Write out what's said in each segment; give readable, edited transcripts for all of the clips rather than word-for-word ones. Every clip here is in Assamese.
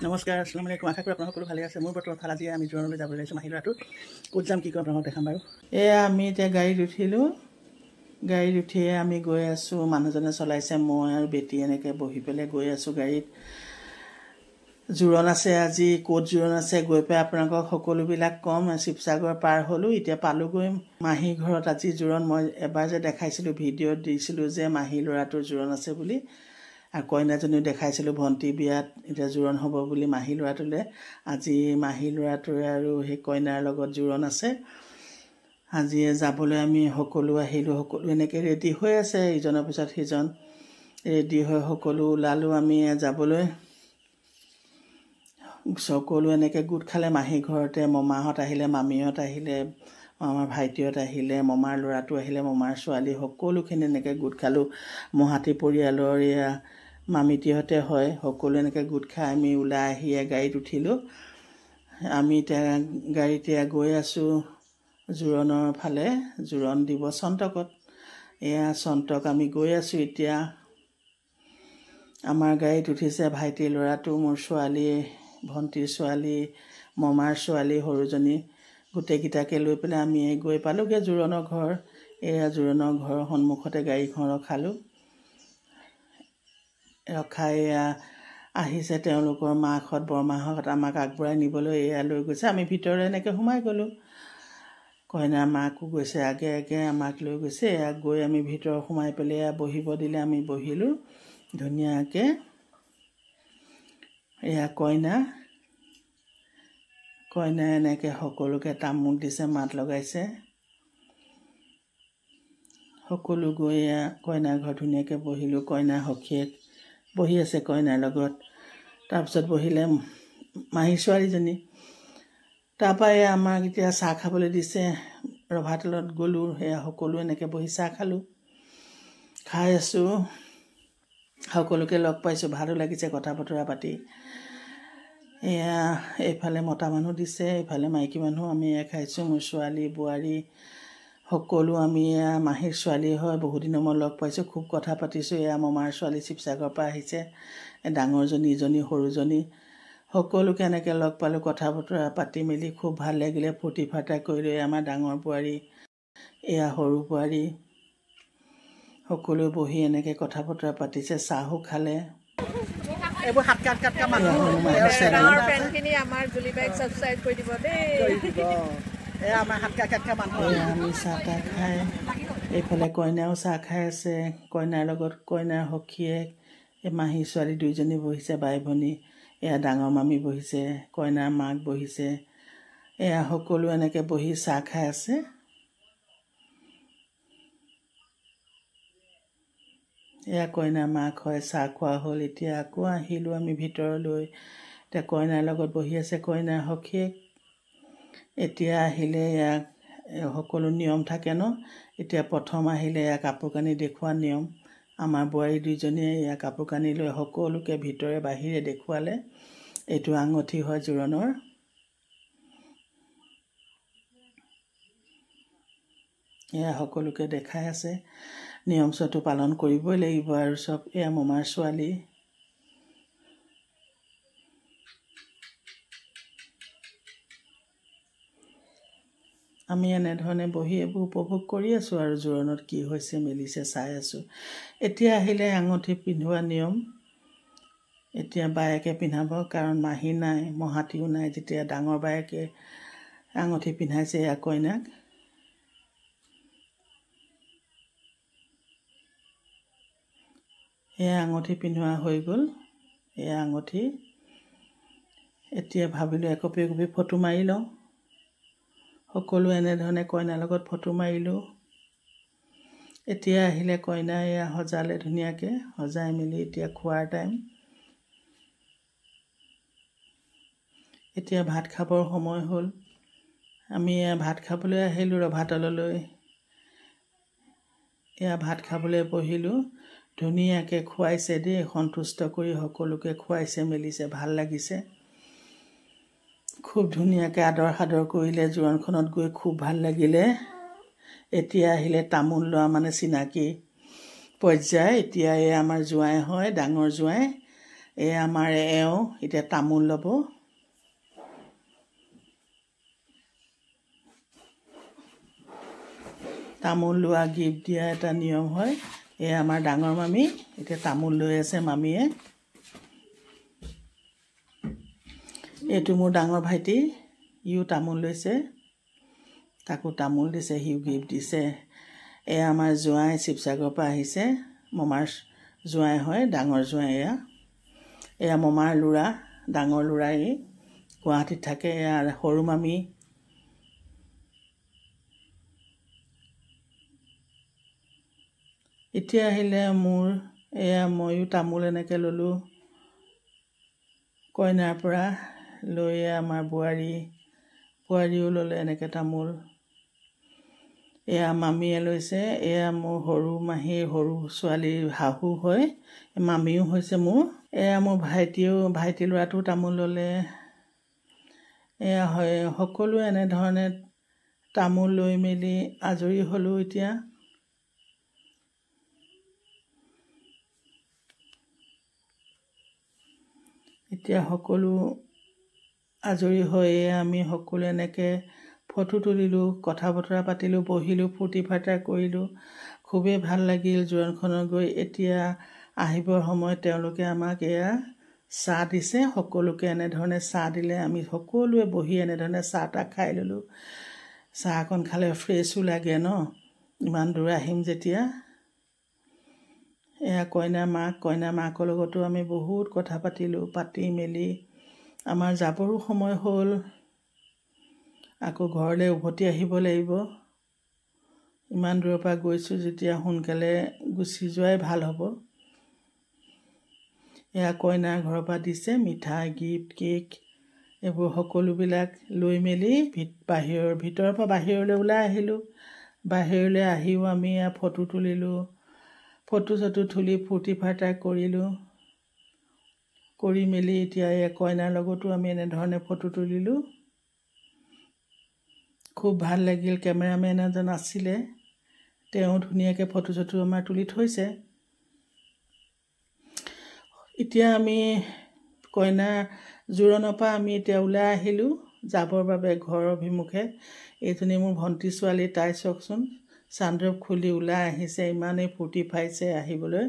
নমস্কাৰ, আসসালামু আলাইকুম। আশা কৰোঁ আপোনালোক সকলো ভালে আছে। মোৰ বৰ্তমান ভাল। আজি আমি জোৰণলৈ যাবলৈ লাগিছোঁ মাহী ল'ৰাটো। ক'ত যাম কি কৰিম আপোনালোকক দেখাম বাৰু। এয়া আমি এতিয়া গাড়ীত উঠিলোঁ। গাড়ীত উঠিয়ে আমি গৈ আছোঁ। মানুহজনে চলাইছে, মই আৰু বেটি এনেকৈ বহি পেলাই গৈ আছোঁ গাড়ীত। জোৰণ আছে আজি, ক'ত জোৰণ আছে গৈ পেলাই আপোনালোকক সকলোবিলাক ক'ম। শিৱসাগৰ পাৰ হ'লোঁ, এতিয়া পালোঁগৈ মাহী ঘৰত। আজি জোৰণ মই এবাৰ যে দেখাইছিলোঁ, ভিডিঅ'ত দিছিলোঁ যে মাহী ল'ৰাটোৰ জোৰণ আছে বুলি, আৰু কইনাজনীও দেখাইছিলোঁ ভণ্টি বিয়াত এতিয়া জোৰণ হ'ব বুলি মাহী ল'ৰাটোলৈ। আজি মাহী ল'ৰাটোৰে আৰু সেই কইনাৰ লগত জোৰণ আছে। আজি যাবলৈ আমি সকলো আহিলোঁ। সকলো এনেকৈ ৰেডি হৈ আছে, ইজনৰ পিছত সিজন ৰেডি হৈ সকলো ওলালোঁ আমি যাবলৈ। সকলো এনেকৈ গোট খালে মাহী ঘৰতে। মমাহঁত আহিলে, মামীহঁত আহিলে, আমাৰ ভাইটিহঁত আহিলে, মমাৰ ল'ৰাটো আহিলে, মমাৰ ছোৱালী, সকলোখিনি এনেকৈ গোট খালোঁ। মহাতি পৰিয়ালৰ এয়া মামিতীহঁতে হয়। সকলো এনেকৈ গোট খাই আমি ওলাই আহি গাড়ীত উঠিলোঁ। আমি এতিয়া গাড়ীতে গৈ আছোঁ জোৰণৰ ফালে। জোৰণ দিব চন্তকত। এয়া চন্তক আমি গৈ আছোঁ এতিয়া। আমাৰ গাড়ীত উঠিছে ভাইটিৰ ল'ৰাটো, মোৰ ছোৱালী, ভণ্টিৰ ছোৱালী, মমাৰ ছোৱালী সৰুজনী, গোটেইকেইটাকে লৈ পেলাই আমি গৈ পালোঁগৈ জোৰণৰ ঘৰ। এয়া জোৰণৰ ঘৰৰ সন্মুখতে গাড়ীখন ৰখালোঁ। ৰখাই এয়া আহিছে তেওঁলোকৰ মাকহঁত, বৰমাহঁত আমাক আগবঢ়াই নিবলৈ এয়া লৈ গৈছে। আমি ভিতৰলৈ এনেকৈ সোমাই গ'লোঁ। কইনাৰ মাকো গৈছে আগে আগে, আমাক লৈ গৈছে। এয়া গৈ আমি ভিতৰ সোমাই পেলাই এয়া বহিব দিলে, আমি বহিলোঁ ধুনীয়াকৈ। এয়া কইনাই এনেকৈ সকলোকে তামোল দিছে, মাত লগাইছে। সকলো গৈ এয়া কইনাৰ ঘৰত ধুনীয়াকৈ বহিলোঁ। কইনাৰ সখীয়েক বহি আছে কইনাৰ লগত। তাৰপিছত বহিলে মাহী ছোৱালীজনী। তাৰপৰা এয়া আমাক এতিয়া চাহ খাবলৈ দিছে। ৰভাতলত গ'লোঁ, সেয়া সকলো এনেকৈ বহি চাহ খালোঁ, খাই আছোঁ। সকলোকে লগ পাইছোঁ, ভালো লাগিছে কথা বতৰা পাতি। এয়া এইফালে মতা মানুহ দিছে, এইফালে মাইকী মানুহ। আমি এয়া খাইছোঁ, মোৰ ছোৱালী, বোৱাৰী, সকলো আমি এয়া মাহীৰ ছোৱালী হয়। বহুদিনৰ মই লগ পাইছোঁ, খুব কথা পাতিছোঁ। এয়া মমাৰ ছোৱালী শিৱসাগৰৰ পৰা আহিছে, ডাঙৰজনী, ইজনী, সৰুজনী, সকলোকে এনেকৈ লগ পালোঁ। কথা বতৰা পাতি মেলি খুব ভাল লাগিলে, ফূৰ্তি ফাৰ্তা কৰিলোঁ। আমাৰ ডাঙৰ বোৱাৰী, এয়া সৰু বোৱাৰী, সকলোৱে বহি এনেকৈ কথা বতৰা পাতিছে, চাহো খালে। এইবোৰ আমি চাহ তাহ খাই এইফালে কইনাও চাহ খাই আছে। কইনাৰ লগত কইনাৰ সখীয়েক, এই মাহী ছোৱালী দুইজনী বহিছে, বাই ভনী। এয়া ডাঙৰ মামী বহিছে, কইনাৰ মাক বহিছে। এয়া সকলো এনেকৈ বহি চাহ খাই আছে। এয়া কইনাৰ মাক হয়। চাহ খোৱা হ'ল। এতিয়া আকৌ আহিলোঁ আমি ভিতৰলৈ। এতিয়া কইনাৰ লগত বহি আছে কইনাৰ সখীয়েক। এতিয়া আহিলে ইয়াক সকলো নিয়ম থাকে ন। এতিয়া প্ৰথম আহিলে এয়া কাপোৰ কানি দেখুওৱা নিয়ম। আমাৰ বোৱাৰী দুইজনীয়ে এয়া কাপোৰ কানি লৈ সকলোকে ভিতৰে বাহিৰে দেখুৱালে। এইটো আঙুঠি হয় জোৰণৰ। এয়া সকলোকে দেখাই আছে। নিয়ম চটো পালন কৰিবই লাগিব আৰু চব। এয়া মমাৰ ছোৱালী। আমি এনেধৰণে বহি এইবোৰ উপভোগ কৰি আছোঁ আৰু জোৰণত কি হৈছে মেলিছে চাই আছোঁ। এতিয়া আহিলে আঙুঠি পিন্ধোৱা নিয়ম। এতিয়া বায়েকে পিন্ধাব, কাৰণ মাহী নাই, মহাতিও নাই। যেতিয়া ডাঙৰ বায়েকে আঙুঠি পিন্ধাইছে এয়া কইনাক। এয়া আঙুঠি পিন্ধোৱা হৈ গ'ল। এয়া আঙুঠি। এতিয়া ভাবিলোঁ একপি একপি ফটো মাৰি লওঁ। সকলো এনেধৰণে কইনাৰ লগত ফটো মাৰিলোঁ। এতিয়া আহিলে কইনা, এয়া সজালে ধুনীয়াকৈ। সজাই মেলি এতিয়া খোৱাৰ টাইম। এতিয়া ভাত খাবৰ সময় হ'ল। আমি এয়া ভাত খাবলৈ আহিলোঁ ৰভাতললৈ। এয়া ভাত খাবলৈ বহিলোঁ। ধুনীয়াকৈ খুৱাইছে দেই, সন্তুষ্ট কৰি সকলোকে খুৱাইছে মেলিছে, ভাল লাগিছে। খুব ধুনীয়াকৈ আদৰ সাদৰ কৰিলে। জোৰণখনত গৈ খুব ভাল লাগিলে। এতিয়া আহিলে তামোল লোৱা, মানে চিনাকি পৰ্যায়। এতিয়া এই আমাৰ জোঁৱাই হয়, ডাঙৰ জোঁৱাই। এয়া আমাৰ এওঁ এতিয়া তামোল ল'ব। তামোল লোৱা গিফ্ট দিয়া এটা নিয়ম হয়। এয়া আমাৰ ডাঙৰ মামী এতিয়া তামোল লৈ আছে মামীয়ে। এইটো মোৰ ডাঙৰ ভাইটি, ইও তামোল লৈছে, তাকো তামোল দিছে, সিও গিফ্ট দিছে। এয়া আমাৰ জোঁৱাই শিৱসাগৰৰ পৰা আহিছে, মমাৰ জোঁৱাই হয়, ডাঙৰ জোঁৱাই। এয়া মমাৰ ল'ৰা, ডাঙৰ ল'ৰা, এই গুৱাহাটীত থাকে। এয়া সৰু মামী। এতিয়া আহিলে মোৰ, এয়া ময়ো তামোল এনেকৈ ল'লোঁ কইনাৰ পৰা লৈ। আমাৰ বোৱাৰীও ল'লে এনেকৈ তামোল। এয়া মামীয়ে লৈছে, এয়া মোৰ সৰু মাহীৰ সৰু ছোৱালীৰ শাহু হয়, মামীও হৈছে মোৰ। এয়া মোৰ ভাইটি ল'ৰাটো তামোল ল'লে। এয়া হয়, সকলোৱে এনেধৰণে তামোল লৈ মেলি আজৰি হ'লোঁ। এতিয়া সকলো আজৰি হৈয়ে আমি সকলো এনেকৈ ফটো তুলিলোঁ, কথা বতৰা পাতিলোঁ, বহিলোঁ, ফূৰ্তি ফাৰ্তা কৰিলোঁ। খুবেই ভাল লাগিল জোৰণখনত গৈ। এতিয়া আহিবৰ সময়ত তেওঁলোকে আমাক এয়া চাহ দিছে। সকলোকে এনেধৰণে চাহ দিলে। আমি সকলোৱে বহি এনেধৰণে চাহ তাহ খাই ল'লোঁ। চাহকণ খালে ফ্ৰেছো লাগে ন, ইমান দূৰ আহিম যেতিয়া। এয়া কইনা মাকৰ লগতো আমি বহুত কথা পাতিলোঁ। পাতি মেলি আমাৰ যাবৰো সময় হ'ল, আকৌ ঘৰলৈ উভতি আহিব লাগিব। ইমান দূৰৰ পৰা গৈছোঁ যেতিয়া সোনকালে গুচি যোৱাই ভাল হ'ব। এয়া কইনাৰ ঘৰৰ পৰা দিছে মিঠাই, গিফ্ট, কেক, এইবোৰ সকলোবিলাক লৈ মেলি ভিতৰৰ পৰা বাহিৰলৈ ওলাই আহিলোঁ। বাহিৰলৈ আহিও আমি এয়া ফটো তুলিলোঁ। ফটো তুলি ফূৰ্তি ফাৰ্তা কৰিলোঁ। কৰি মেলি এতিয়া এই কইনাৰ লগতো আমি এনেধৰণে ফটো তুলিলোঁ। খুব ভাল লাগিল। কেমেৰামেন এজন আছিলে, তেওঁ ধুনীয়াকৈ ফটো আমাৰ তুলি থৈছে। এতিয়া আমি কইনা জোৰোণৰ পৰা আমি এতিয়া ওলাই আহিলোঁ যাবৰ বাবে ঘৰৰ অভিমুখে। এইজনী মোৰ ভণ্টি ছোৱালী, তাই চাওকচোন চানড্ৰপ খুলি ওলাই আহিছে, ইমানেই ফূৰ্তি পাইছে আহিবলৈ।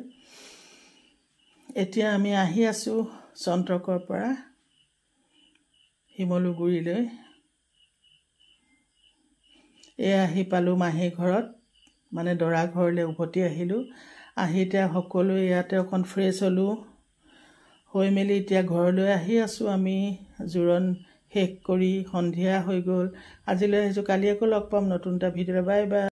এতিয়া আমি আহি আছোঁ চন্ত্ৰকৰ পৰা শিমলুগুৰিলৈ। আহি পালোঁ মাহী ঘৰত, মানে দৰা ঘৰলৈ উভতি আহিলোঁ। আহি এতিয়া সকলোৱে ইয়াতে অকণ ফ্ৰেছ হ'লোঁ। হৈ মেলি এতিয়া ঘৰলৈ আহি আছোঁ আমি। জোৰোণ শেষ কৰি সন্ধিয়া হৈ গ'ল। আজিলৈ আহিছোঁ, কালি আকৌ লগ পাম নতুন এটা ভিডিঅ'লৈ। Bye bye.